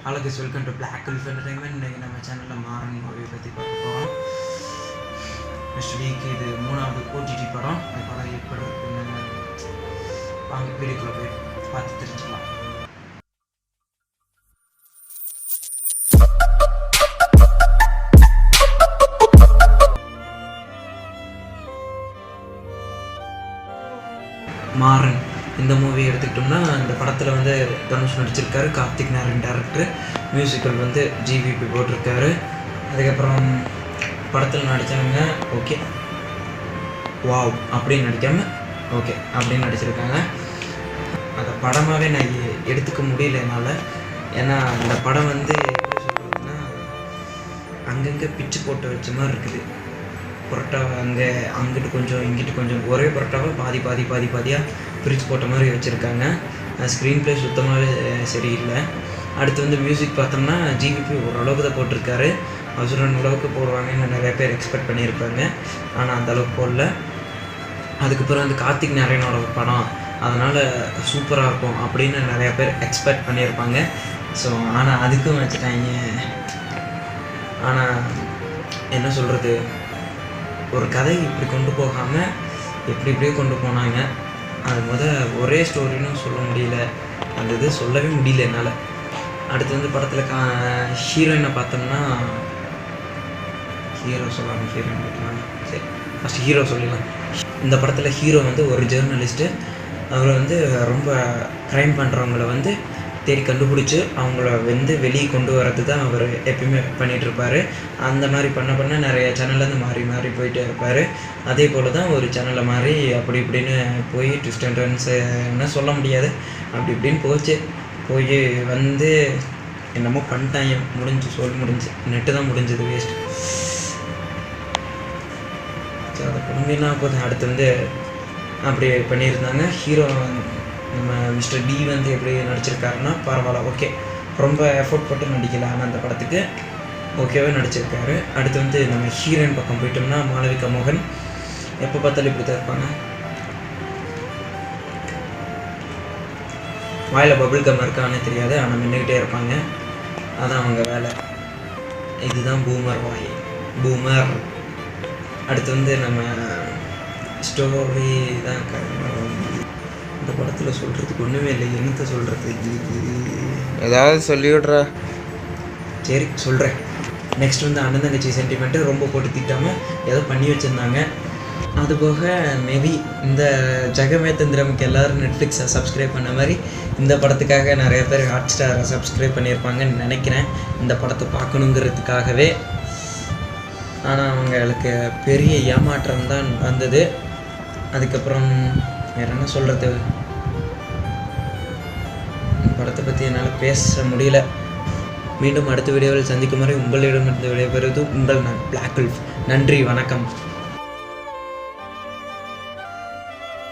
Hello guys, welcome to Black Wolf Entertainment. இன்னைக்கு நம்ம சேனல்ல மாறன் மூவி பத்தி பார்க்க போறோம். நெக்ஸ்ட் வீக் இது மூணாவது OTT படம். இந்த படம் எப்படி இருக்குன்னு வாங்க வீடியோக்குள்ள போய் பார்த்து தெரிஞ்சுக்கலாம். மாறன் இந்த மூவி எடுத்துக்கிட்டோம்னா இந்த படத்தில் வந்து தனுஷ் நடிச்சிருக்காரு, கார்த்திக் நாராயண் டேரக்டர், மியூசிக்கல் வந்து ஜிவிபி போட்டிருக்காரு. அதுக்கப்புறம் படத்தில் நடித்தவங்க ஓகே வாவ் அப்படின்னு நடிக்காமல் ஓகே அப்படின்னு நடிச்சிருக்காங்க. அந்த படமாகவே நான் எடுத்துக்க முடியல என்னால். ஏன்னா இந்த படம் வந்து எப்படி சொல்கிறதுன்னா அங்கங்கே பிச்சு போட்டு வச்ச மாதிரி இருக்குது. புரோட்டாவை அங்கிட்டு கொஞ்சம் இங்கிட்டு கொஞ்சம் ஒரே புரோட்டாவை பாதியாக பிரித்து போட்ட மாதிரி வச்சுருக்காங்க. ஸ்க்ரீன் ப்ளே சுத்தமாகவே சரியில்லை. அடுத்து வந்து மியூசிக் பார்த்தோம்னா ஜிவிபி ஓரளவுக்கு தான் போட்டிருக்காரு. அசுரன் அளவுக்கு போடுவாங்கன்னு நிறைய பேர் எக்ஸ்பெக்ட் பண்ணியிருப்பாங்க, ஆனால் அந்தளவுக்கு போடல. அதுக்கப்புறம் வந்து கார்த்திக் நாராயணோட படம், அதனால் சூப்பராக இருக்கும் அப்படின்னு நிறையா பேர் எக்ஸ்பெக்ட் பண்ணியிருப்பாங்க. ஸோ ஆனால் அதுக்கும் வச்சுட்டாங்க. ஆனால் என்ன சொல்கிறது, ஒரு கதை இப்படி கொண்டு போகாமல் எப்படியே கொண்டு போனாங்க. அது ஒரே ஸ்டோரின்னு சொல்ல முடியல, அந்த இது சொல்லவே முடியல என்னால். அடுத்து வந்து படத்தில் ஹீரோயினை பார்த்தோம்னா ஹீரோயின் பார்க்கலாம். சரி, ஃபஸ்ட்டு ஹீரோ சொல்லிடலாம். இந்த படத்தில் ஹீரோ வந்து ஒரு ஜேர்னலிஸ்ட்டு. அவர் வந்து ரொம்ப க்ரைம் பண்ணுறவங்கள வந்து தேடி கண்டுபிடிச்சி அவங்கள வந்து வெளியே கொண்டு வரது தான் அவர் எப்பயுமே பண்ணிகிட்ருப்பார். அந்த மாதிரி பண்ண நிறைய சேனல்லேருந்து மாறி போயிட்டே இருப்பார். அதே போல் தான் ஒரு சேனலில் மாறி அப்படி இப்படின்னு போய் ட்விஸ்ட் அண்ட் டர்ன்ஸு என்ன சொல்ல முடியாது, அப்படி இப்படின்னு போய் வந்து என்னமோ பண்ணிட்டாங்க. முடிஞ்சு நெட்டு தான் முடிஞ்சது, வேஸ்ட்டு. ஸோ அதை பொண்ணுன்னா போதும். அடுத்து வந்து அப்படி பண்ணியிருந்தாங்க. ஹீரோ நம்ம மிஸ்டர் டி வந்து எப்படி நடிச்சிருக்காருன்னா பரவாயில்ல, ஓகே. ரொம்ப எஃபோர்ட் போட்டு நடிக்கல, ஆனால் அந்த படத்துக்கு ஓகேவே நடிச்சிருக்காரு. அடுத்து வந்து நம்ம ஹீரோயின் பக்கம் போயிட்டோம்னா மாளவிகா மோகன். எப்போ பார்த்தாலும் இப்படி தான் இருப்பாங்க, வாயில் பபிள் கம் இருக்கான்னு தெரியாது, ஆனால் மின்னுக்கிட்டே இருப்பாங்க. அதான் அவங்க வேலை. இதுதான் பூமர். அடுத்து வந்து நம்ம ஸ்டோரி தான். இந்த படத்தில் சொல்கிறதுக்கு ஒன்றுமே இல்லை, என்னத்தை சொல்கிறது, ஏதாவது சொல்லிவிட்றா. சரி சொல்கிறேன். நெக்ஸ்ட் வந்து அண்ணன் தங்கச்சி சென்டிமெண்ட்டு ரொம்ப போட்டு திட்டாமல் ஏதோ பண்ணி வச்சுருந்தாங்க. அதுபோக மேபி இந்த ஜெகமே தந்திரமுக்கு எல்லோரும் நெட்ஃப்ளிக்ஸை சப்ஸ்கிரைப் பண்ண மாதிரி இந்த படத்துக்காக நிறைய பேர் ஹாட்ஸ்டாரை சப்ஸ்கிரைப் பண்ணியிருப்பாங்கன்னு நினைக்கிறேன், இந்த படத்தை பார்க்கணுங்கிறதுக்காகவே. ஆனால் அவங்களுக்கு பெரிய ஏமாற்றம் தான் வந்தது. அதுக்கப்புறம் வேறு என்ன சொல்கிறது, படத்தை பற்றி என்னால் பேச முடியல. மீண்டும் அடுத்த வீடியோவில் சந்திக்கும் வரை உங்களிடமிருந்து விடைபெறுவது உங்கள் நான் பிளாக் உல்ஃப். நன்றி, வணக்கம்.